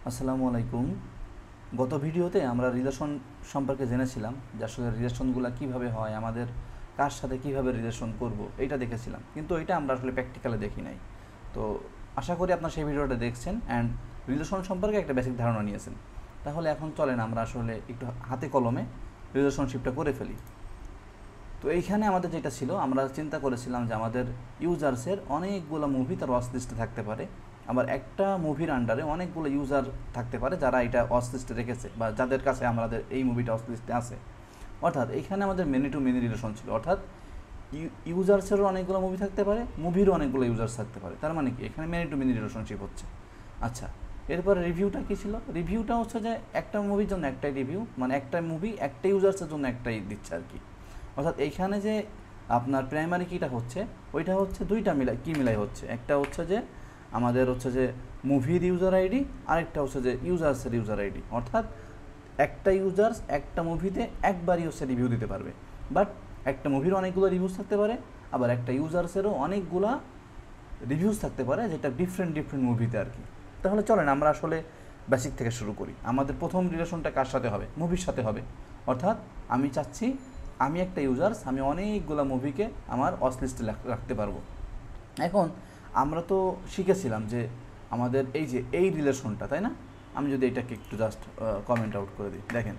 আসসালামু আলাইকুম। গত ভিডিওতে আমরা রিলেশন সম্পর্কে জেনেছিলাম যে আসলে রিলেশনগুলো কিভাবে হয়, আমাদের কার সাথে কিভাবে রিলেশন করব এটা দেখেছিলাম, কিন্তু এটা আমরা আসলে প্র্যাকটিক্যালে দেখি নাই। তো আশা করি আপনারা সেই ভিডিওটা দেখছেন অ্যান্ড রিলেশন সম্পর্কে একটা বেসিক ধারণা নিয়েছেন। তাহলে এখন চলেন আমরা আসলে একটু হাতে কলমে রিলেশনশিপটা করে ফেলি। তো এইখানে আমাদের যেটা ছিল, আমরা চিন্তা করেছিলাম যে আমাদের ইউজার্সের অনেকগুলো মুভি তার ওয়াচ লিস্টে থাকতে পারে, আবার একটা মুভির আন্ডারে অনেকগুলো ইউজার থাকতে পারে যারা এটা ওয়াচ লিস্টে রেখেছে বা যাদের কাছে আমাদের এই মুভিটা ওয়াচ লিস্টে আছে। অর্থাৎ এইখানে আমাদের মেনি টু মেনি রিলেশন ছিল, অর্থাৎ ইউজার্সেরও অনেকগুলো মুভি থাকতে পারে, মুভিরও অনেকগুলো ইউজার্স থাকতে পারে। তার মানে কি এখানে মেনি টু মেনি রিলেশনশিপ হচ্ছে। আচ্ছা, এরপরে রিভিউটা কী ছিল? রিভিউটা হচ্ছে যে একটা মুভির জন্য একটাই রিভিউ, মানে একটা মুভি একটা ইউজার্সের জন্য একটাই দিচ্ছে আর কি। অর্থাৎ এইখানে যে আপনার প্রাইমারি কিটা হচ্ছে ওইটা হচ্ছে দুইটা মিলাই হচ্ছে। একটা হচ্ছে যে আমাদের হচ্ছে যে মুভির ইউজার আইডি, আরেকটা হচ্ছে যে ইউজার্সের ইউজার আইডি। অর্থাৎ একটা ইউজার্স একটা মুভিতে একবারই হচ্ছে রিভিউ দিতে পারবে, বাট একটা মুভির অনেকগুলো রিভিউজ থাকতে পারে, আবার একটা ইউজার্সেরও অনেকগুলা রিভিউজ থাকতে পারে যেটা ডিফারেন্ট মুভিতে আর কি। তাহলে চলেন আমরা আসলে বেসিক থেকে শুরু করি। আমাদের প্রথম রিলেশনটা কার সাথে হবে? মুভির সাথে হবে। অর্থাৎ আমি চাচ্ছি আমি একটা ইউজার্স, আমি অনেকগুলো মুভিকে আমার ওয়াচ লিস্টে রাখতে পারবো। এখন আমরা তো শিখেছিলাম যে আমাদের এই যে এই রিলেশনটা, তাই না? আমি যদি এটাকে একটু জাস্ট কমেন্ট আউট করে দিই, দেখেন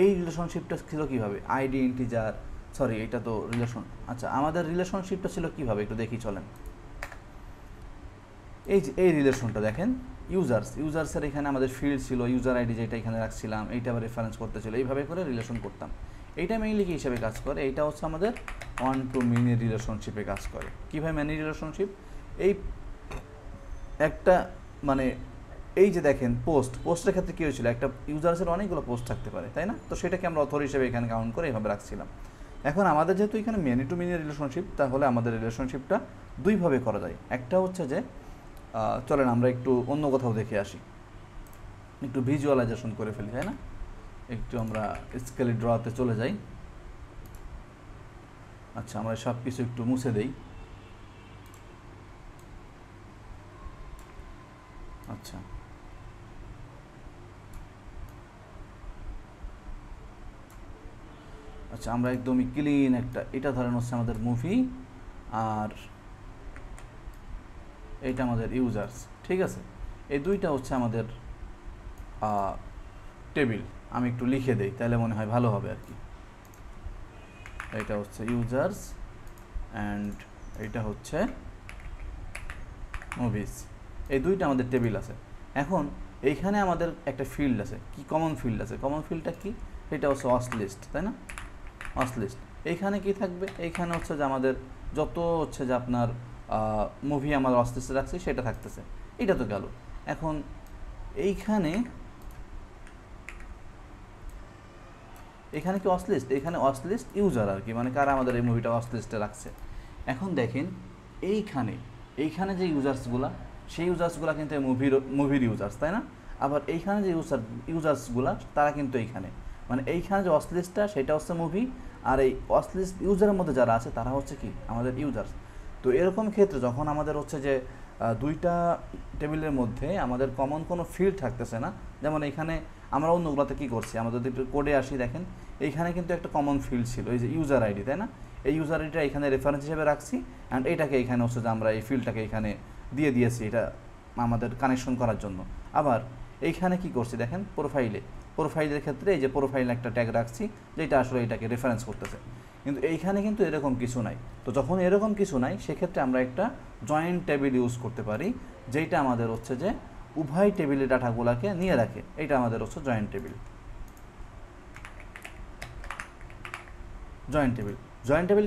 এই রিলেশনশিপটা ছিল কীভাবে? আইডি ইন্টিজার, সরি এটা তো রিলেশন। আচ্ছা, আমাদের রিলেশনশিপটা ছিল কীভাবে একটু দেখি চলেন। এই যে এই রিলেশনটা দেখেন, ইউজার্সের এখানে আমাদের ফিল্ড ছিল, ইউজার আইডি যেটা এখানে রাখছিলাম এইটা আবার রেফারেন্স করতে ছিল, এইভাবে করে রিলেশন করতাম। এইটা মেইনলি কী হিসাবে কাজ করে? এইটা হচ্ছে আমাদের ওয়ান টু মেনি রিলেশনশিপে কাজ করে। কীভাবে মেনি রিলেশনশিপ? এই একটা মানে এই যে দেখেন পোস্টের ক্ষেত্রে কী হয়েছিল, একটা ইউজার্সের অনেকগুলো পোস্ট থাকতে পারে, তাই না? তো সেটাকে আমরা অথর হিসেবে এখানে কাউন্ট করে এইভাবে রাখছিলাম। এখন আমাদের যেহেতু এখানে মেনি টু মেনি রিলেশনশিপ, তাহলে আমাদের রিলেশনশিপটা দুইভাবে করা যায়। একটা হচ্ছে যে চলেন আমরা একটু অন্য কোথাও দেখে আসি, একটু ভিজুয়ালাইজেশন করে ফেলি, তাই না? একটু আমরা স্কেলি ড্রতে চলে যাই। আচ্ছা, আমরা সব কিছু একটু মুছে দেই। আচ্ছা, আচ্ছা আমরা একদমই ক্লিন একটা, এটা ধরেন হচ্ছে আমাদের মুভি আর এইটা আমাদের ইউজার্স, ঠিক আছে? এই দুইটা হচ্ছে আমাদের টেবিল। আমি একটু লিখে দেই তাহলে মনে হয় ভালো হবে আর কি। এটা হচ্ছে ইউজার্স অ্যান্ড এইটা হচ্ছে মুভিজ। এই দুইটা আমাদের টেবিল আছে। এখন এইখানে আমাদের একটা ফিল্ড আছে, কি কমন ফিল্ড আছে। কমন ফিল্ডটা কি? এটা হচ্ছে ওয়াচ লিস্ট, তাই না? Watch list. এইখানে কি থাকবে? এইখানে হচ্ছে যে আমাদের যত হচ্ছে যে আপনার মুভি আমার ওয়াচ লিস্টে রাখছি সেটা থাকতেছে। এটা তো গেল। এখন এইখানে এখানে কি ওয়াচ লিস্ট? এখানে ওয়াচ লিস্ট ইউজার আর কি, মানে কারা আমাদের এই মুভিটা ওয়াচ লিস্টে রাখছে। এখন দেখেন এইখানে যে ইউজার্সগুলা, সেই ইউজার্সগুলা কিন্তু মুভির ইউজার্স, তাই না? আবার এইখানে যে ইউজার্সগুলা তারা কিন্তু এইখানে, মানে এইখানে যে ওয়াচ লিস্টটা সেটা হচ্ছে মুভি, আর এই ওয়াচ লিস্ট ইউজারের মধ্যে যারা আছে তারা হচ্ছে কি আমাদের ইউজার্স। তো এরকম ক্ষেত্রে যখন আমাদের হচ্ছে যে দুইটা টেবিলের মধ্যে আমাদের কমন কোনো ফিল্ড থাকতেছে না, যেমন এখানে আমরা অন্যগুলোতে কী করছি, আমরা যদি একটু কোডে আসি, দেখেন এইখানে কিন্তু একটা কমন ফিল্ড ছিল, এই যে ইউজার আইডি, তাই না? এই ইউজার আইডিটা এখানে রেফারেন্স হিসেবে রাখছি অ্যান্ড এইটাকে এখানে হচ্ছে যে আমরা এই ফিল্ডটাকে এখানে দিয়েছি এটা আমাদের কানেকশন করার জন্য। আবার এইখানে কি করছি দেখেন, প্রোফাইলের ক্ষেত্রে এই যে প্রোফাইল একটা ট্যাগ রাখছি যেটা আসলে এটাকে রেফারেন্স করতেছে। কিন্তু এইখানে কিন্তু এরকম কিছু নাই। তো যখন এরকম কিছু নাই সেক্ষেত্রে আমরা একটা জয়েন্ট টেবিল ইউজ করতে পারি, যেটা আমাদের হচ্ছে যে উভয় টেবিলের ডাটাগুলোকে নিয়ে রাখে। এটা আমাদের হচ্ছে জয়েন্ট টেবিল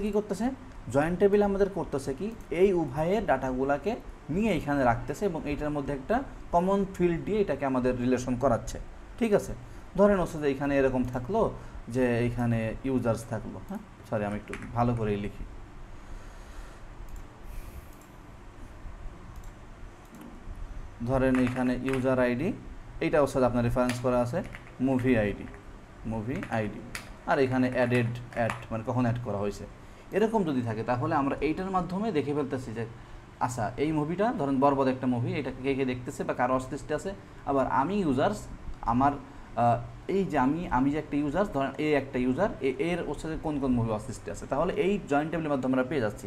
কী করতেছে? জয়েন্ট টেবিল আমাদের করতেছে কি, এই উভয়ের ডাটাগুলোকে নিয়ে এইখানে রাখতেছে এবং এইটার মধ্যে একটা কমন ফিল্ড দিয়ে এটাকে আমাদের রিলেশন করাচ্ছে, ঠিক আছে? ধরেন হচ্ছে যে এইখানে এরকম থাকলো যে এইখানে ইউজার্স থাকলো, হ্যাঁ সরি আমি একটু ভালো করেই লিখি। ধরেন এইখানে ইউজার আইডি, এইটা হচ্ছে আপনার রেফারেন্স করা আছে মুভি আইডি, আর এখানে অ্যাড মানে কখন অ্যাড করা হয়েছে। এরকম যদি থাকে তাহলে আমরা এইটার মাধ্যমে দেখে ফেলতেছি যে আচ্ছা এই মুভিটা ধরেন বরবাদ একটা মুভি, এটা কে কে দেখতেছে বা কারো অস্তিত্বে আছে। আবার আমি ইউজার্স, আমার এই যে আমি যে একটা ইউজার, ধরেন এ একটা ইউজার, এর ওর সাথে কোন কোন মুভি অস্তিত্বে আছে, তাহলে এই জয়েন্ট টেবিলের মাধ্যমে আমরা পেয়ে যাচ্ছি।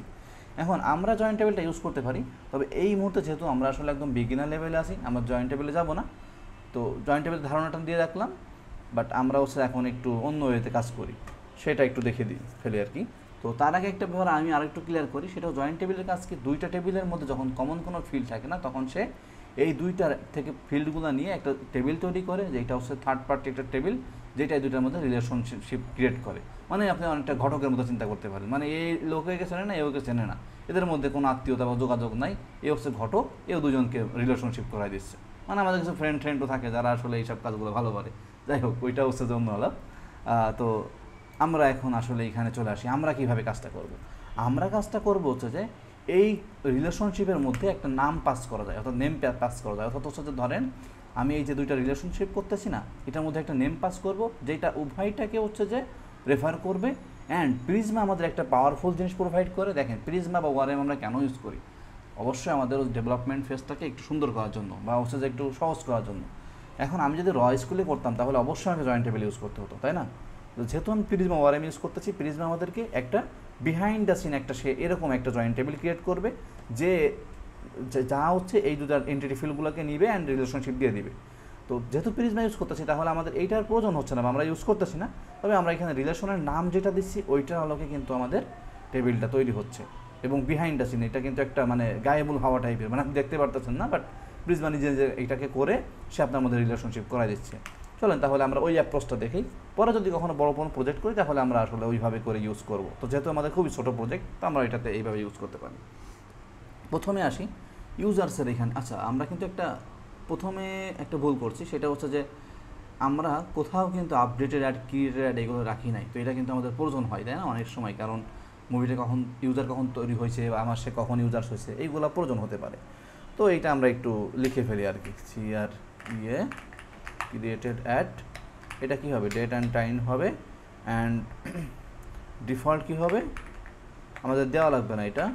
এখন আমরা জয়েন্ট টেবিলটা ইউজ করতে পারি, তবে এই মুহূর্তে যেহেতু আমরা আসলে একদম বিগিনার লেভেলে আছি, আমরা জয়েন্ট টেবিলে যাব না। তো জয়েন্ট টেবিলের ধারণাটা দিয়ে রাখলাম, বাট আমরা হচ্ছে এখন একটু অন্য ওয়েতে কাজ করি, সেটা একটু দেখে দিই ফেলে আর কি। তো তার আগে একটা ব্যাপার আমি আরেকটু ক্লিয়ার করি, সেটা জয়েন্ট টেবিলের কাজ কি, দুইটা টেবিলের মধ্যে যখন কমন কোনো ফিল্ড থাকে না, তখন সে এই দুইটা থেকে ফিল্ডগুলো নিয়ে একটা টেবিল তৈরি করে, যেটা হচ্ছে থার্ড পার্টি একটা টেবিল, যেটা এই দুইটার মধ্যে রিলেশনশিপ ক্রিয়েট করে। মানে আপনি অনেকটা ঘটকের মতো চিন্তা করতে পারেন, মানে এই লোককে চেনে না, এওকে চেনে না, এদের মধ্যে কোনো আত্মীয়তা বা যোগাযোগ নাই, এ হচ্ছে ঘটক, এও দুজনকে রিলেশনশিপ করাই দিচ্ছে। মানে আমাদের কিছু ফ্রেন্ডও থাকে যারা আসলে এইসব কাজগুলো ভালো পারে। যাই হোক, ওইটা হচ্ছে জন্য হলো। তো আমরা এখন আসলে এখানে চলে আসি, আমরা কিভাবে কাজটা করব। আমরা কাজটা করব হচ্ছে যে এই রিলেশনশিপের মধ্যে একটা নাম পাস করা যায়, অর্থাৎ নেম পাস করা যায়। অর্থাৎ হচ্ছে যে ধরেন আমি এই যে দুইটা রিলেশনশিপ করতেছি না, এটার মধ্যে একটা নেম পাস করব, যেটা উভয়টাকে হচ্ছে যে রেফার করবে। অ্যান্ড প্রিজমা আমাদের একটা পাওয়ারফুল জিনিস প্রোভাইড করে। দেখেন প্রিজমা বা ওয়ারেম আমরা কেন ইউজ করি, অবশ্যই আমাদের ডেভেলপমেন্ট ফেজটাকে একটু সুন্দর করার জন্য, বা হচ্ছে যে একটু সহজ করার জন্য। এখন আমি যদি র স্কুলে করতাম তাহলে অবশ্যই আমাকে জয়েন্ট টেবিল ইউজ করতে হতো, তাই না? তো যেহেতু আমি প্রিজমা ওয়ারেম ইউজ করতেছি, প্রিজমা আমাদেরকে একটা বিহাইন্ড দ্য সিন একটা সে এরকম একটা জয়েন্ট টেবিল ক্রিয়েট করবে, যে যা হচ্ছে এই দুটো এন্টিটি ফিল্ডগুলোকে নিবে অ্যান্ড রিলেশনশিপ দিয়ে দিবে। তো যেহেতু প্রিজমা ইউজ করতেছি, তাহলে আমাদের এইটার প্রয়োজন হচ্ছে না, আমরা ইউজ করতেছি না। তবে আমরা এখানে রিলেশনের নাম যেটা দিচ্ছি, ওইটার আলোকে কিন্তু আমাদের টেবিলটা তৈরি হচ্ছে। এবং বিহাইন্ড দ্য সিন এটা কিন্তু একটা মানে গায়েবুল হাওয়া টাইপের, মানে আপনি দেখতে পারতেছেন না, বাট প্রিজমা নিজে যে এইটাকে করে সে আপনার মধ্যে রিলেশনশিপ করাই দিচ্ছে। চলেন তাহলে আমরা ওই অ্যাপ্রোচটা দেখি, পরে যদি কখনো বড় কোনো প্রজেক্ট করি তাহলে আমরা আসলে ওইভাবে করে ইউজ করব। তো যেহেতু আমাদের খুবই ছোটো প্রজেক্ট, তো আমরা এটাতে এইভাবে ইউজ করতে পারি। প্রথমে আসি ইউজার্সের এখানে। আচ্ছা আমরা কিন্তু প্রথমে একটা ভুল করছি, সেটা হচ্ছে যে আমরা কোথাও কিন্তু আপডেটেড অ্যাড, ক্রিয়েটেড অ্যাড এগুলো রাখি নাই। তো এটা কিন্তু আমাদের প্রয়োজন হয়, তাই না, অনেক সময়। কারণ মুভিটা কখন ইউজার কখন তৈরি হয়েছে, বা আমার সে কখন ইউজার্স হয়েছে, এইগুলো প্রয়োজন হতে পারে। তো এইটা আমরা একটু লিখে ফেলি আর কি, ক্রিয়েটেড অ্যাড, এটা কি হবে, ডেট অ্যান্ড টাইম হবে। অ্যান্ড ডিফল্ট কি হবে, আমাদের দেওয়া লাগবে না এটা,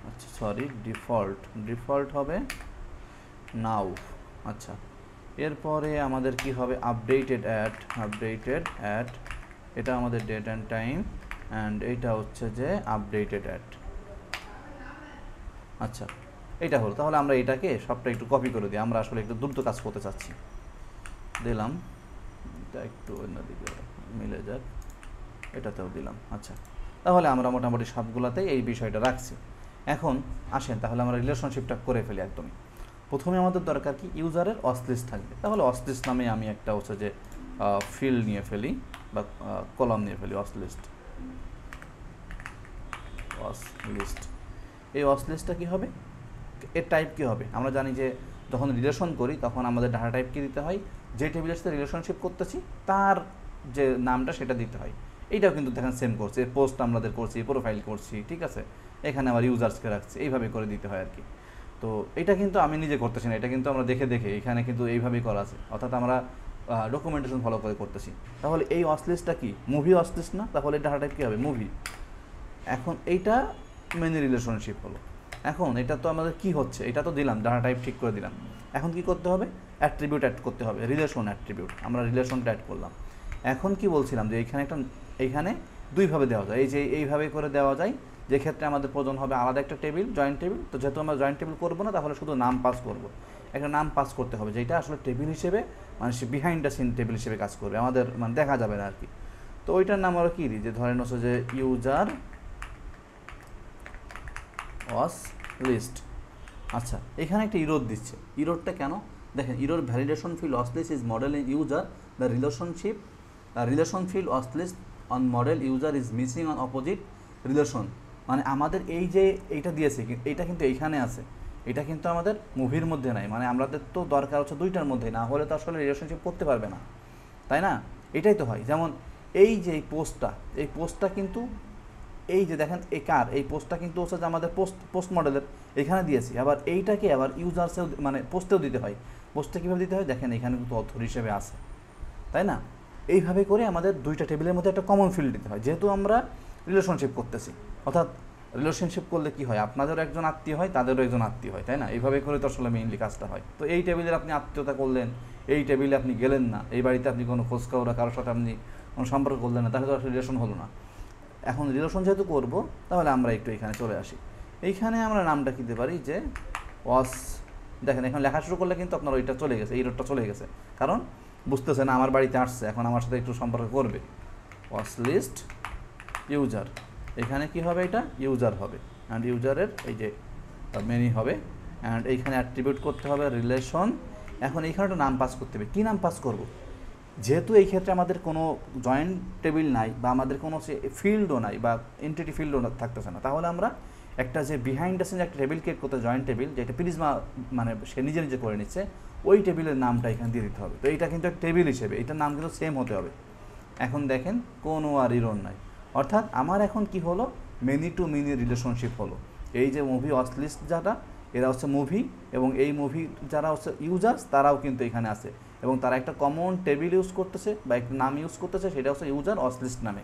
আচ্ছা সরি, ডিফল্ট হবে নাও। আচ্ছা এরপরে আমাদের কি হবে, আপডেটেড অ্যাড, এটা আমাদের ডেট অ্যান্ড টাইম, অ্যান্ড এইটা হচ্ছে যে আপডেটেড অ্যাড। আচ্ছা এটা হলো, তাহলে আমরা এটাকে সবটা একটু কপি করে দিই, আমরা আসলে একটু দ্রুত কাজ করতে চাচ্ছি। দিলাম, এটা একটু অন্যদিকে মিলে যাক, এটাতেও দিলাম। আচ্ছা তাহলে আমরা মোটামুটি সবগুলোতেই এই বিষয়টা রাখছি। এখন আসেন তাহলে আমরা রিলেশনশিপটা করে ফেলি একদমই। প্রথমে আমাদের দরকার কি, ইউজারের অসলিস্ট থাকবে। তাহলে অসলিস্ট নামে আমি একটা হচ্ছে যে ফিল্ড নিয়ে ফেলি বা কলাম নিয়ে ফেলি, অসলিস্ট। এই অসলিস্টটা কী হবে, এর টাইপ কী হবে, আমরা জানি যে যখন রিলেশন করি তখন আমাদের ডাটা টাইপ কী দিতে হয়, যে টেবিলের সাথে রিলেশনশিপ করতেছি তার যে নামটা সেটা দিতে হয়। এইটাও কিন্তু দেখেন সেম করছে, পোস্ট আমাদের করছি, প্রোফাইল করছি, ঠিক আছে, এখানে আবার ইউজার্সকে রাখছি, এইভাবে করে দিতে হয় আর কি। তো এটা কিন্তু আমি নিজে করতেছি না, এটা কিন্তু আমরা দেখে এখানে কিন্তু এইভাবেই করা আছে, অর্থাৎ আমরা ডকুমেন্টেশন ফলো করে করতেছি। তাহলে এই অসলিস্টটা কি, মুভি অসলিস্ট না, তাহলে ডাটা টাইপ কী হবে, মুভি। এখন এইটা মেনি রিলেশনশিপ হলো। এখন এটা তো আমাদের কি হচ্ছে, এটা তো দিলাম, ডাটা টাইপ ঠিক করে দিলাম। এখন কি করতে হবে, অ্যাট্রিবিউট অ্যাড করতে হবে, রিলেশন অ্যাট্রিবিউট, আমরা রিলেশনটা অ্যাড করলাম। এখন কি বলছিলাম যে এইখানে দুইভাবে দেওয়া যায়, এই যে এইভাবে করে দেওয়া যায়, যে ক্ষেত্রে আমাদের প্রয়োজন হবে আলাদা একটা টেবিল, জয়েন্ট টেবিল। তো যেহেতু আমরা জয়েন্ট টেবিল করবো না, তাহলে শুধু নাম পাস করব, একটা নাম পাস করতে হবে, যেটা আসলে টেবিল হিসেবে, মানে সে বিহাইন্ড দ্য সিন টেবিল হিসেবে কাজ করবে, আমাদের মানে দেখা যাবে না আর কি। তো ওইটার নাম আমরা কী দিই, যে ধরেন হচ্ছে যে ইউজার লিস্ট। আচ্ছা এখানে একটা ইরোর দিচ্ছে, ইরোরটা কেন দেখেন, ইরোর ভ্যালিডেশন ফিল্ড অসলিস্ট is model in user, the relation field অসলিস্ট on model user is missing on opposite relation. মানে আমাদের এই যে এইটা দিয়েছে, এইটা কিন্তু এইখানে আছে, এটা কিন্তু আমাদের মুভির মধ্যে নাই। মানে আমাদের তো দরকার হচ্ছে দুইটার মধ্যে, না হলে তো আসলে রিলেশনশিপ করতে পারবে না, তাই না? এটাই তো হয়। যেমন এই যে এই পোস্টটা কিন্তু এই যে দেখেন এই পোস্টটা কিন্তু হচ্ছে যে আমাদের পোস্ট মডেলের এখানে দিয়েছি। আবার এইটাকে আবার ইউজার্সেও মানে পোস্টেও দিতে হয়। পোস্টে কীভাবে দিতে হয় দেখেন, এখানে কিন্তু অথর হিসেবে আছে, তাই না? এইভাবে করে আমাদের দুইটা টেবিলের মধ্যে একটা কমন ফিল্ড দিতে হয়, যেহেতু আমরা রিলেশনশিপ করতেছি। অর্থাৎ রিলেশনশিপ করলে কি হয়, আপনাদেরও একজন আত্মীয় হয়, তাদেরও একজন আত্মীয় হয়, তাই না? এইভাবে করে তো আসলে মেইনলি কাজটা হয়। তো এই টেবিলের আপনি আত্মীয়তা করলেন, এই টেবিলে আপনি গেলেন না, এই বাড়িতে আপনি কোনো খোঁজখবর কারোর সাথে আপনি কোনো সম্পর্ক করলেন না, তাহলে তো আসলে রিলেশন হলো না। এখন রিলেশন যেহেতু করবো, তাহলে আমরা একটু এখানে চলে আসি। এইখানে আমরা নামটা কী দিতে পারি যে ওয়াস, দেখেন এখানে লেখা শুরু করলে কিন্তু আপনার ওইটা চলে গেছে, এই রোডটা চলে গেছে, কারণ বুঝতেছে না আমার বাড়িতে আসছে, এখন আমার সাথে একটু সম্পর্ক করবে। ওয়াস লিস্ট ইউজার, এখানে কি হবে, এটা ইউজার হবে, অ্যান্ড ইউজারের এই যে মেনি হবে, অ্যান্ড এইখানে অ্যাট্রিবিউট করতে হবে রিলেশন। এখন এইখানে একটা নাম পাস করতে হবে। কী নাম পাস করব? যেহেতু এই ক্ষেত্রে আমাদের কোনো জয়েন্ট টেবিল নাই, বা আমাদের কোনো ফিল্ডও নাই, বা এন্টিটি ফিল্ডও থাকতেছে না, তাহলে আমরা একটা যে বিহাইন্ড আছে যে একটা টেবিল ক্রিয়েট করতে, জয়েন্ট টেবিল, যেটা প্রিজমা মানে সে নিজে নিজে করে নিচ্ছে, ওই টেবিলের নামটা এখানে দিয়ে দিতে হবে। তো এইটা কিন্তু একটা টেবিল হিসেবে, এটার নাম কিন্তু সেম হতে হবে। এখন দেখেন কোনো আর ইরর নাই, অর্থাৎ আমার এখন কি হলো, মেনি টু মেনি রিলেশনশিপ হলো। এই যে মুভি ওয়াচ লিস্ট যারা, এরা হচ্ছে মুভি, এবং এই মুভি যারা হচ্ছে ইউজার্স, তারাও কিন্তু এখানে আছে, এবং তারা একটা কমন টেবিল ইউজ করতেছে বা একটা নাম ইউজ করতেছে, সেটা হচ্ছে ইউজার ওয়াচ লিস্ট নামে।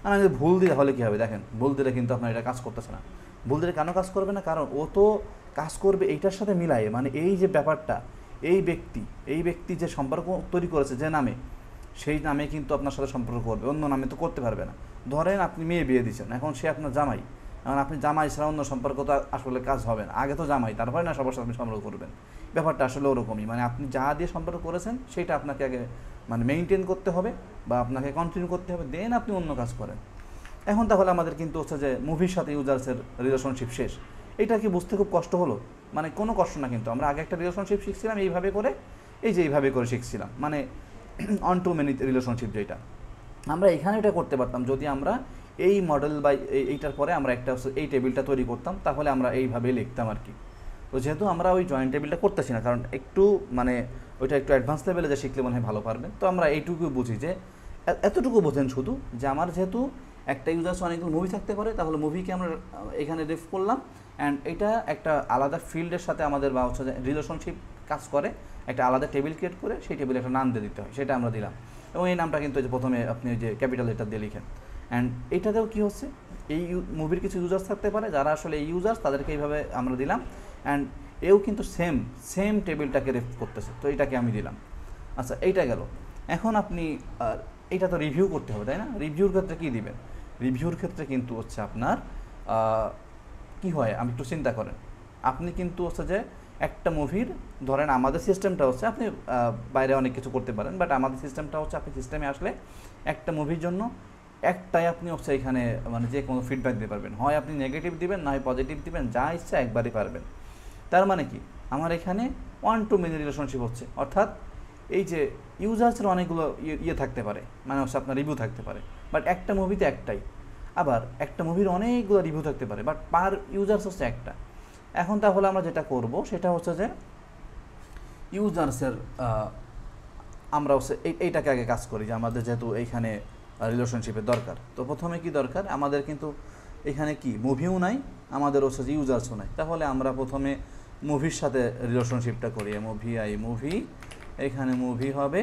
আর আমি যদি ভুল দিই তাহলে কী হবে, দেখেন ভুল দিলে কিন্তু আপনার এটা কাজ করতেছে না। ভুল দিলে কেন কাজ করবে না, কারণ ও তো কাজ করবে এইটার সাথে মিলায়ে, মানে এই যে ব্যাপারটা, এই ব্যক্তি যে সম্পর্ক তৈরি করেছে যে নামে, সেই নামে কিন্তু আপনার সাথে সম্পর্ক করবে, অন্য নামে তো করতে পারবে না। ধরেন আপনি মেয়ে বিয়ে দিচ্ছেন, এখন সে আপনার জামাই, এখন আপনি জামাই ছাড়া অন্য সম্পর্ক তো আসলে কাজ হবে না, আগে তো জামাই, তারপরে না সবার সাথে আপনি সম্পর্ক করবেন। ব্যাপারটা আসলে ওরকমই, মানে আপনি যা দিয়ে সম্পর্ক করেছেন সেইটা আপনাকে আগে মানে মেনটেন করতে হবে, বা আপনাকে কন্টিনিউ করতে হবে, দেন আপনি অন্য কাজ করেন। এখন তাহলে আমাদের কিন্তু হচ্ছে যে মুভির সাথে ইউজার্সের রিলেশনশিপ শেষ। এটা কি বুঝতে খুব কষ্ট হলো? মানে কোনো কষ্ট না, কিন্তু আমরা আগে একটা রিলেশনশিপ শিখছিলাম এইভাবে করে, এই যে এইভাবে করে শিখছিলাম, মানে অন টু মেনি রিলেশনশিপ, যেটা আমরা এখানে এটা করতে পারতাম যদি আমরা এই মডেল বা এইটার পরে আমরা একটা এই টেবিলটা তৈরি করতাম, তাহলে আমরা এইভাবে লিখতাম আর কি। তো যেহেতু আমরা ওই জয়েন্ট টেবিলটা করতেছি না, কারণ একটু মানে ওইটা একটু অ্যাডভান্স লেভেলে যে শিখলে মনে হয় ভালো পারবেন, তো আমরা এইটুকু বুঝি যে এতটুকু বোঝেন শুধু যে আমার যেহেতু একটা ইউজার্স অনেকগুলো মুভি থাকতে পারে, তাহলে মুভিকে আমরা এখানে রেফ করলাম, অ্যান্ড এটা একটা আলাদা ফিল্ডের সাথে আমাদের বা হচ্ছে রিলেশনশিপ কাজ করে, একটা আলাদা টেবিল ক্রিয়েট করে সেই টেবিলে একটা নাম দিয়ে দিতে হয়, সেটা আমরা দিলাম। এবং এই নামটা কিন্তু যে প্রথমে আপনি যে ক্যাপিটাল লেটার দিয়ে লিখেন, অ্যান্ড এইটাতেও কী হচ্ছে, এই মুভির কিছু ইউজার্স থাকতে পারে যারা আসলে এই ইউজার্স, তাদেরকে এইভাবে আমরা দিলাম, অ্যান্ড এও কিন্তু সেম টেবিলটাকে রেফ করতেছে, তো এইটাকে আমি দিলাম। আচ্ছা, এইটা গেল। এখন আপনি এইটা তো রিভিউ করতে হবে, তাই না? রিভিউর ক্ষেত্রে কী দিবেন? রিভিউর ক্ষেত্রে কিন্তু হচ্ছে আপনার কি হয়, আমি একটু চিন্তা করেন, আপনি কিন্তু হচ্ছে যে একটা মুভির, ধরেন আমাদের সিস্টেমটা হচ্ছে, আপনি বাইরে অনেক কিছু করতে পারেন, বাট আমাদের সিস্টেমটা হচ্ছে, আপনি সিস্টেমে আসলে একটা মুভির জন্য একটাই আপনি হচ্ছে এখানে মানে যে কোনো ফিডব্যাক দিতে পারবেন, হয় আপনি নেগেটিভ দিবেন, না হয় পজিটিভ দিবেন, যা ইচ্ছা একবারই পারবেন। তার মানে কি, আমার এখানে ওয়ান টু মেনি রিলেশনশিপ হচ্ছে, অর্থাৎ এই যে ইউজার্সের অনেকগুলো ইয়ে থাকতে পারে, মানে হচ্ছে আপনার রিভিউ থাকতে পারে, বাট একটা মুভিতে একটাই। আবার একটা মুভির অনেকগুলো রিভিউ থাকতে পারে, বাট পার ইউজার্স হচ্ছে একটা। এখন তাহলে আমরা যেটা করব সেটা হচ্ছে যে ইউজার্সের আমরা হচ্ছে এইটাকে আগে কাজ করি, যে আমাদের যেহেতু এইখানে রিলেশনশিপের দরকার, তো প্রথমে কি দরকার আমাদের, কিন্তু এখানে কি মুভিও নাই, আমাদের হচ্ছে যে ইউজার্সও নাই, তাহলে আমরা প্রথমে মুভির সাথে রিলেশনশিপটা করি, মুভি, এখানে মুভি হবে।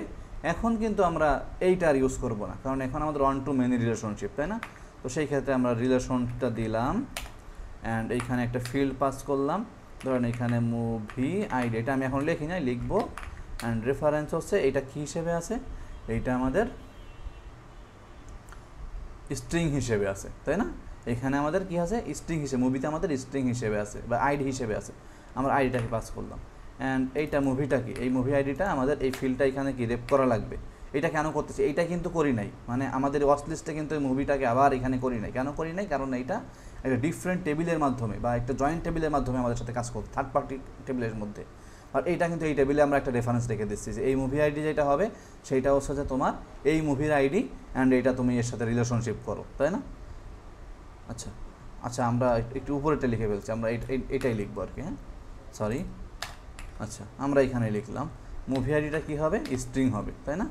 এখন কিন্তু আমরা এইটার ইউজ করব না, কারণ এখন আমাদের ওয়ান টু মেনি রিলেশনশিপ, তাই না? তো সেই ক্ষেত্রে আমরা রিলেশনটা দিলাম, অ্যান্ড এইখানে একটা ফিল্ড পাস করলাম, ধরেন এখানে মুভি আইডি, এটা আমি এখন লিখি নাই, লিখবো, অ্যান্ড রেফারেন্স হচ্ছে এইটা কী হিসেবে আছে, এইটা আমাদের স্ট্রিং হিসেবে আছে, তাই না? এখানে আমাদের কি আছে, স্ট্রিং হিসেবে, মুভিতে আমাদের স্ট্রিং হিসেবে আছে বা আইডি হিসেবে আছে, আমরা আইডিটাকে পাস করলাম। অ্যান্ড এইটা মুভিটা কি, এই মুভি আইডিটা আমাদের এই ফিল্ডটা এখানে কি রেপ করা লাগবে। এটা কেন করতেছি, এইটা কিন্তু করি নাই, মানে আমাদের ওয়াচ লিস্টে কিন্তু এই মুভিটাকে আবার এখানে করি নাই। কেন করি নাই, কারণ এইটা একটা ডিফারেন্ট টেবিলের মাধ্যমে বা একটা জয়েন্ট টেবিলের মাধ্যমে আমাদের সাথে কাজ করতে, থার্ড পার্টি টেবিলের মধ্যে। আর এইটা কিন্তু এই টেবিলে আমরা একটা রেফারেন্স রেখে দিচ্ছি, যে এই মুভি আইডি যেটা হবে সেইটা হচ্ছে যে তোমার এই মুভির আইডি, অ্যান্ড এইটা তুমি এর সাথে রিলেশনশিপ করো, তাই না? আচ্ছা আচ্ছা, আমরা একটু উপরেটা লিখে ফেলছি, আমরা এটাই লিখবো আর কি, হ্যাঁ সরি। আচ্ছা, আমরা এখানে লিখলাম মুভি আইডিটা কী হবে, স্ট্রিং হবে, তাই না?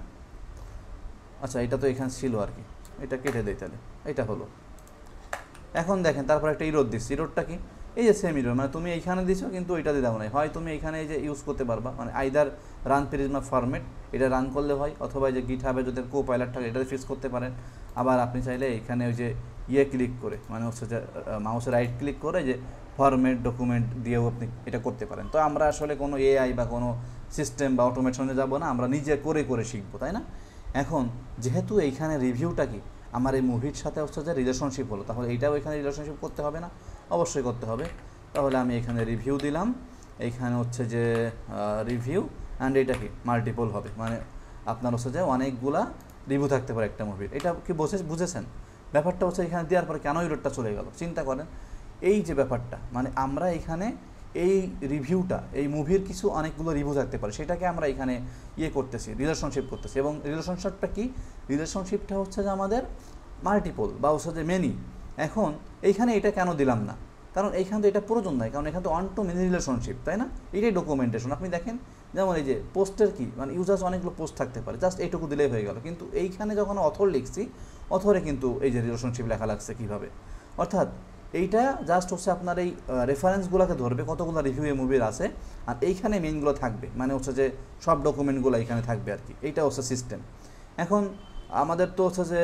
আচ্ছা, এটা তো এখানে ছিল আর কি, এটা কেটে দেয় তাহলে, এটা হলো। এখন দেখেন তারপর একটা ইরোড দিচ্ছি, ইরোডটা কি, এই যে সেম ইরোড, মানে তুমি এইখানে দিছো কিন্তু ওইটা দিয়ে দাও নাই, হয় তুমি এইখানে এই যে ইউজ করতে পারবা, মানে আইদার রান প্রিজমা ফরম্যাট, এটা রান করলে হয়, অথবা এই যে গিটহাবে যদি কো পাইলট থাকে এটাতে ফিক্স করতে পারেন। আবার আপনি চাইলে এখানে ওই যে ইয়ে ক্লিক করে, মানে হচ্ছে যে মাউসে রাইট ক্লিক করে যে ফরম্যাট ডকুমেন্ট দিয়েও আপনি এটা করতে পারেন। তো আমরা আসলে কোনো এআই বা কোনো সিস্টেম বা অটোমেশনে যাব না, আমরা নিজে করে করে শিখবো, তাই না? এখন যেহেতু এইখানে রিভিউটা কি আমার এই মুভির সাথে হচ্ছে যে রিলেশনশিপ হলো, তাহলে এইটাও এখানে রিলেশনশিপ করতে হবে না? অবশ্যই করতে হবে। তাহলে আমি এখানে রিভিউ দিলাম, এইখানে হচ্ছে যে রিভিউ অ্যান্ড এটা কি মাল্টিপল হবে, মানে আপনার হচ্ছে যে অনেকগুলা রিভিউ থাকতে পারে একটা মুভির। এটা কি বুঝেছেন? ব্যাপারটা হচ্ছে এখানে দেওয়ার পরে কেন ইরোরটা চলে গেল চিন্তা করেন। এই যে ব্যাপারটা, মানে আমরা এখানে এই রিভিউটা, এই মুভির কিছু অনেকগুলো রিভিউ থাকতে পারে, সেটাকে আমরা এখানে ইয়ে করতেছি, রিলেশনশিপ করতেছি। এবং রিলেশনশিপটা কি? রিলেশনশিপটা হচ্ছে যে আমাদের মাল্টিপল বা হচ্ছে যে মেনি। এখন এইখানে এটা কেন দিলাম না? কারণ এইখানে তো এটা প্রয়োজন নাই, কারণ এখানে তো অন টু মেনি রিলেশনশিপ, তাই না? এটাই ডকুমেন্টেশন। আপনি দেখেন যেমন এই যে পোস্টের কি, মানে ইউজার্স অনেকগুলো পোস্ট থাকতে পারে, জাস্ট এইটুকু দিলেই হয়ে গেল। কিন্তু এইখানে যখন অথর লিখছি, অথরে কিন্তু এই যে রিলেশনশিপ লেখা লাগছে কীভাবে, অর্থাৎ এইটা জাস্ট হচ্ছে আপনার এই রেফারেন্সগুলোকে ধরবে কতগুলো রিভিউ এই মুভির আছে, আর এইখানে মেইনগুলো থাকবে, মানে হচ্ছে যে সব ডকুমেন্টগুলো এইখানে থাকবে আর কি। এইটা হচ্ছে সিস্টেম। এখন আমাদের তো হচ্ছে যে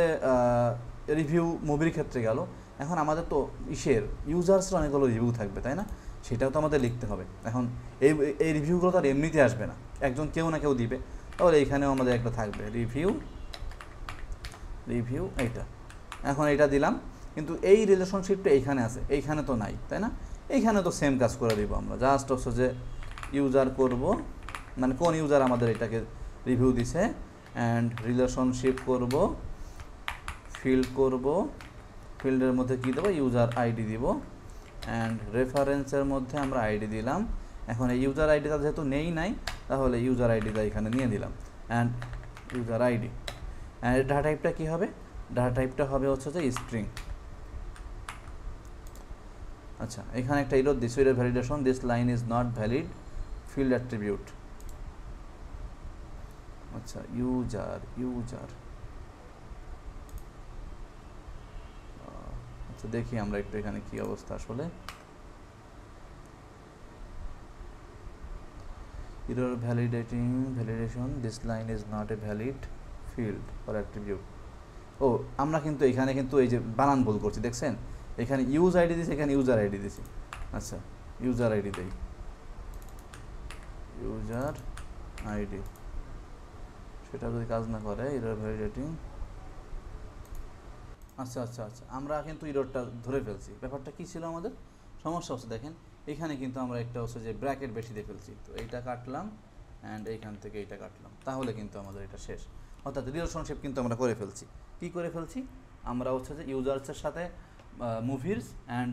রিভিউ মুভির ক্ষেত্রে গেল, এখন আমাদের তো ইউজার্সের অনেকগুলো রিভিউ থাকবে, তাই না? সেটাও তো আমাদের লিখতে হবে। এখন এই রিভিউগুলো তো আর এমনিতে আসবে না, একজন কেউ না কেউ দিবে। তাহলে এইখানেও আমাদের একটা থাকবে রিভিউ এইটা। এখন এইটা দিলাম, কিন্তু এই রিলেশনশিপটা এইখানে আছে, এইখানে তো নাই, তাই না? এইখানে তো সেম কাজ করে দিব আমরা, জাস্ট হচ্ছে যে ইউজার করব, মানে কোন ইউজার আমাদের এটাকে রিভিউ দিছে, অ্যান্ড রিলেশনশিপ করব, ফিল্ডের মধ্যে কী দেবো, ইউজার আইডি দিব, অ্যান্ড রেফারেন্সের মধ্যে আমরা আইডি দিলাম। এখন এই ইউজার আইডিটা যেহেতু নাই, তাহলে ইউজার আইডিটা এখানে নিয়ে দিলাম, and user ID. And data টাইপটা কী হবে? ডাটা টাইপটা হবে হচ্ছে যে স্ট্রিং। আচ্ছা, এখানে একটা error this, error validation, this line is not valid field attribute. আচ্ছা, ইউজার আচ্ছা, দেখি আমরা একটু এখানে কি অবস্থা আসলে। Error validation, this line is not a valid field or attribute. ও, আমরা কিন্তু এখানে কিন্তু এই যে বানান ভুল করছি, দেখছেন? এখানে ইউজ আইডি দিয়েছি, এখানে ইউজার আইডি দিয়েছি। আচ্ছা, ইউজার আইডি দেই, ইউজার আইডি। সেটা যদি কাজ না করে, এরর ভ্যালিডেটিং। আচ্ছা, আমরা কিন্তু ইররটা ধরে ফেলছি। ব্যাপারটা কী ছিল আমাদের? সমস্যা হচ্ছে দেখেন, এখানে কিন্তু আমরা একটা হচ্ছে যে ব্র্যাকেট বেশি দিয়ে ফেলছি। তো এইটা কাটলাম, অ্যান্ড এইখান থেকে এইটা কাটলাম, তাহলে কিন্তু আমাদের এটা শেষ। অর্থাৎ রিলেশনশিপ কিন্তু আমরা করে ফেলছি। কী করে ফেলছি? আমরা হচ্ছে যে ইউজার্সের সাথে মুভিস, অ্যান্ড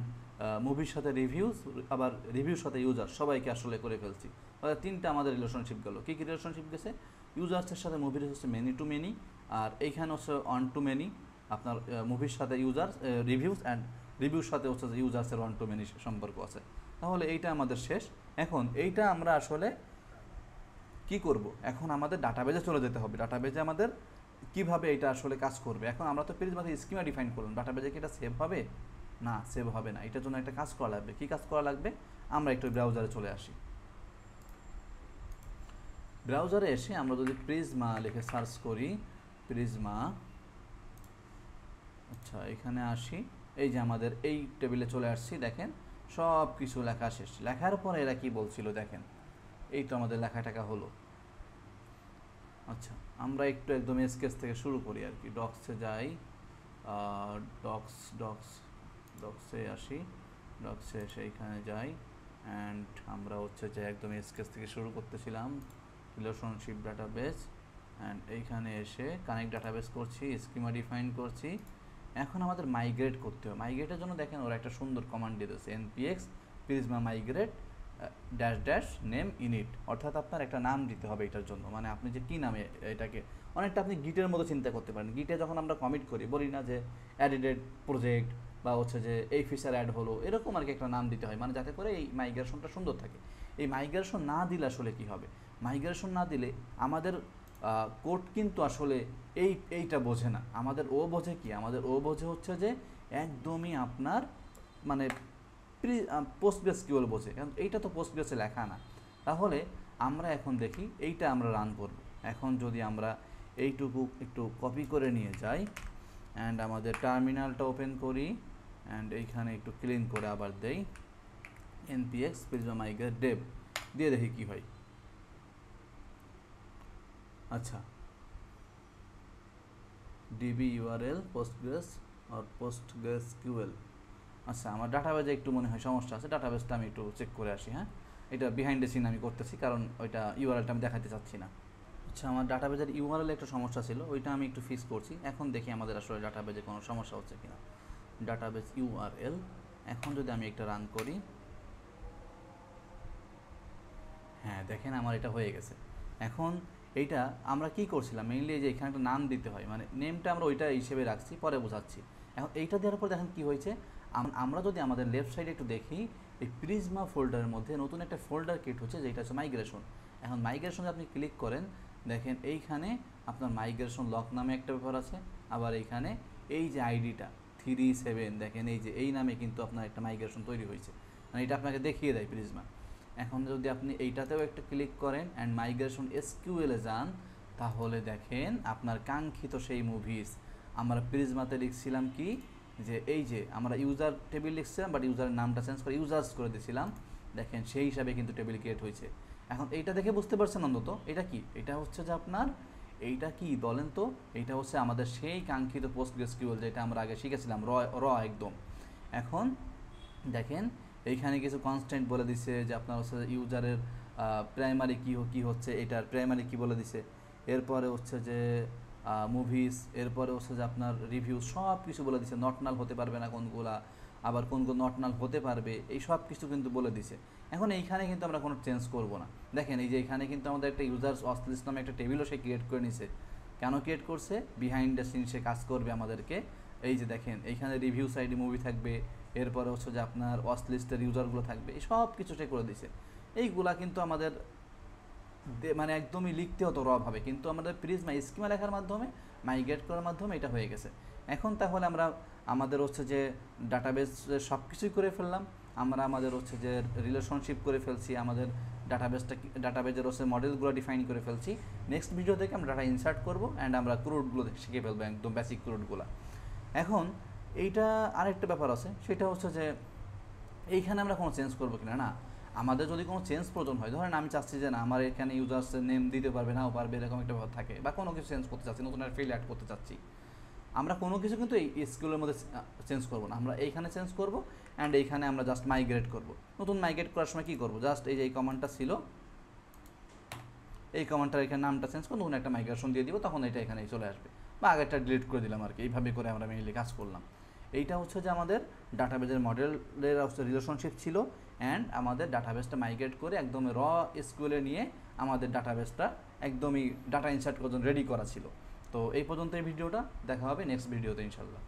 মুভির সাথে রিভিউস, আবার রিভিউর সাথে ইউজার, সবাইকে আসলে করে ফেলছি। অর্থাৎ তিনটা আমাদের রিলেশনশিপ গেল। কী কী রিলেশনশিপ গেছে? ইউজার্সের সাথে মুভির হচ্ছে মেনি টু মেনি, আর এইখানে হচ্ছে অন টু মেনি। আপনার মুভির সাথে ইউজার্স রিভিউস, অ্যান্ড রিভিউর সাথে হচ্ছে যে ইউজার্সের ওয়ান টু মেনি সম্পর্ক আছে। তাহলে এইটা আমাদের শেষ। এখন এইটা আমরা আসলে কি করব? এখন আমাদের ডাটাবেজে চলে যেতে হবে। ডাটাবেজে আমাদের কিভাবে এটা আসলে কাজ করবে। এখন আমরা তো প্রিজমাতে স্কিমা ডিফাইন করলাম, ডাটাবেজে কি এটা সেভ হবে? না, সেভ হবে না। এটার জন্য একটা কাজ করা লাগবে। কি কাজ করা লাগবে? আমরা একটু ব্রাউজারে চলে আসি। ব্রাউজারে এসে আমরা যদি প্রিজমা লিখে সার্চ করি, প্রিজমা, আচ্ছা এখানে আসি, এই যে আমাদের এই টেবিলে চলে আসছি। দেখেন সব কিছু লেখা শেষ। লেখার পরে এরা কি বলছিল দেখেন, এই তো আমাদের লেখাটাকা হলো। আচ্ছা, আমরা একটু একদম স্কেচ থেকে শুরু করি আর কি। ডক্সে যাই, ডক্সে আসি, ডক্সে এসে এইখানে যাই, অ্যান্ড আমরা হচ্ছে যে একদম স্কেচ থেকে শুরু করতেছিলাম, রিলেশনশিপ ডাটাবেস, অ্যান্ড এইখানে এসে কানেক্ট ডাটাবেস করছি, স্কিমা ডিফাইন করছি। এখন আমাদের মাইগ্রেট করতে হবে। মাইগ্রেটের জন্য দেখেন ওরা একটা সুন্দর কমান্ড দিয়ে দিয়েছে, npx Prisma migrate dash name init. অর্থাৎ আপনার একটা নাম দিতে হবে এটার জন্য, মানে আপনি যে কী নামে এটাকে, অনেকটা আপনি গিটের মতো চিন্তা করতে পারেন। গিটে যখন আমরা কমিট করি, বলি না যে অ্যাডিডেড প্রজেক্ট, বা হচ্ছে যে এই ফিচার অ্যাড হলো, এরকম আর কি একটা নাম দিতে হয়, মানে যাতে করে এই মাইগ্রেশনটা সুন্দর থাকে। এই মাইগ্রেশন না দিলে আসলে কী হবে? মাইগ্রেশন না দিলে আমাদের কোড কিন্তু আসলে এইটা বোঝে না। আমাদের ও বোঝে কি? আমাদের ও বোঝে হচ্ছে যে একদমই আপনার মানে পোস্টগ্রেসকিউএল বোঝে, কারণ এইটা তো পোস্টগ্রেসে লেখা না। তাহলে আমরা এখন দেখি এইটা আমরা রান করব। এখন যদি আমরা এইটুকু একটু কপি করে নিয়ে যাই, অ্যান্ড আমাদের টার্মিনালটা ওপেন করি অ্যান্ড এইখানে একটু ক্লিন করে আবার দেই npx prisma migrate dev দিয়ে দেখি কি হয়। আচ্ছা, db url postgres or postgresql। আচ্ছা, আমার ডাটাবেজে একটু মনে হয় সমস্যা আছে, ডাটাবেজটা আমি একটু চেক করে আসি। হ্যাঁ, এটা বিহাইন্ড দ্য সিন আমি করতেছি, কারণ ওইটা ইউআরএলটা আমি দেখাতে চাচ্ছি না। আচ্ছা, আমার ডাটাবেজের ইউআরএল একটা সমস্যা ছিল, ওইটা আমি একটু ফিক্স করছি। এখন দেখি আমাদের আসলে ডাটাবেজে কোনো সমস্যা হচ্ছে কিনা। ডাটাবেজ ইউআরএল, এখন যদি আমি একটা রান করি, হ্যাঁ দেখেন আমার এটা হয়ে গেছে। এখন এইটা আমরা কি করছিলাম মেইনলি, যে এখানে একটা নাম দিতে হয়, মানে নেমটা আমরা ওইটা হিসেবে রাখছি, পরে বোঝাচ্ছি। এখন এইটা দেওয়ার পর দেখেন কি হয়েছে, আমরা যদি আমাদের লেফট সাইডে একটু দেখি, এই প্রিজমা ফোল্ডারের মধ্যে নতুন একটা ফোল্ডার ক্রিয়েট হচ্ছে, যেটা হচ্ছে মাইগ্রেশন। এখন মাইগ্রেশনে আপনি ক্লিক করেন, দেখেন এইখানে আপনার মাইগ্রেশন লক নামে একটা ব্যাপার আছে, আবার এইখানে এই যে আইডিটা 37, দেখেন এই যে এই নামে কিন্তু আপনার একটা মাইগ্রেশন তৈরি হয়েছে, মানে এটা আপনাকে দেখিয়ে দেয় প্রিজমা। এখন যদি আপনি এইটাতেও একটা ক্লিক করেন অ্যান্ড মাইগ্রেশন এসকিউএলে যান, তাহলে দেখেন আপনার কাঙ্ক্ষিত সেই মুভিস। আমরা প্রিজমাতে লিখছিলাম কি, যে এই যে আমরা ইউজার টেবিল লিখছিলাম, বাট ইউজারের নামটা চেঞ্জ করে ইউজার্স করে দিয়েছিলাম, দেখেন সেই হিসাবে কিন্তু টেবিল ক্রিয়েট হয়েছে। এখন এইটা দেখে বুঝতে পারছেন অন্তত এটা কি, এটা হচ্ছে যে আপনার এইটা কি বলেন তো, এইটা হচ্ছে আমাদের সেই কাঙ্ক্ষিত পোস্টগ্রেসকিউএল, যেটা আমরা আগে শিখেছিলাম র একদম। এখন দেখেন এইখানে কিছু কনস্ট্যান্ট বলে দিছে, যে আপনার হচ্ছে ইউজারের প্রাইমারি কি হচ্ছে, এটার প্রাইমারি কি বলে দিছে, এরপরে হচ্ছে যে মুভিস, এরপরে হচ্ছে যে আপনার রিভিউ, সব কিছু বলে দিছে। নট নাল হতে পারবে না কোনগুলা, আবার কোনগুলো নট নাল হতে পারবে, এই সব কিছু কিন্তু বলে দিছে। এখন এইখানে কিন্তু আমরা কোনো চেঞ্জ করব না। দেখেন এই যে এখানে কিন্তু আমাদের একটা ইউজার্স অসলিস্ট নামে একটা টেবিলও সে ক্রিয়েট করে নিছে। কেন ক্রিয়েট করছে? বিহাইন্ড দ্য সিন সে কাজ করবে আমাদেরকে। এই যে দেখেন এইখানে রিভিউ সাইডে মুভি থাকবে, এরপরে হচ্ছে যে আপনার ওয়াচ লিস্টের ইউজারগুলো থাকবে, এই সব কিছু সে করে দিছে। এইগুলা কিন্তু আমাদের মানে একদমই লিখতে হতো রভাবে, কিন্তু আমাদের প্রিজমা স্কিমা লেখার মাধ্যমে, মাইগ্রেট করার মাধ্যমে এটা হয়ে গেছে। এখন তাহলে আমরা আমাদের হচ্ছে যে ডাটাবেজ সব কিছুই করে ফেললাম, আমরা আমাদের হচ্ছে যে রিলেশনশিপ করে ফেলছি, আমাদের ডাটাবেজের হচ্ছে মডেলগুলো ডিফাইন করে ফেলছি। নেক্সট ভিডিও থেকে আমরা ডাটা ইনসার্ট করবো অ্যান্ড আমরা ক্রুডগুলো শিখে ফেলবো, একদম বেসিক ক্রুডগুলো। এখন এইটা আরেকটা ব্যাপার আছে, সেটা হচ্ছে যে এইখানে আমরা কোনো চেঞ্জ করবো কিনা। না, আমাদের যদি কোনো চেঞ্জ প্রয়োজন হয়, ধরেন আমি চাচ্ছি যে না আমার এখানে ইউজার্সের নেম দিতে পারবে, নাও পারবে, এরকম একটা ব্যাপার থাকে, বা কোনো কিছু চেঞ্জ করতে চাচ্ছি, নতুন একটা ফিল্ড অ্যাড করতে চাচ্ছি, আমরা কোনো কিছু কিন্তু এই স্কিলের মধ্যে চেঞ্জ করবো না, আমরা এইখানে চেঞ্জ করবো অ্যান্ড এইখানে আমরা জাস্ট মাইগ্রেট করবো। নতুন মাইগ্রেট করার সময় কী করবো, জাস্ট এই যে এই কমান্ডটা ছিল, এই কমান্ডটার এখানে নামটা চেঞ্জ করে নতুন একটা মাইগ্রেশন দিয়ে দিব, তখন এটা এখানে চলে আসবে, বা আগেরটা ডিলিট করে দিলাম আর কি। এইভাবে করে আমরা মেইনলি কাজ করলাম। এইটা হচ্ছে যে আমাদের ডাটাবেজের মডেলের রিলেশনশিপ ছিল, অ্যান্ড আমাদের ডাটাবেসটা মাইগ্রেট করে একদম র এসকিউএলে নিয়ে আমাদের ডাটাবেসটা একদমই ডাটা ইনসার্ট করার জন্য রেডি করা ছিল। তো এই পর্যন্ত এই ভিডিওটা, দেখা হবে নেক্সট ভিডিওতে ইনশাল্লাহ।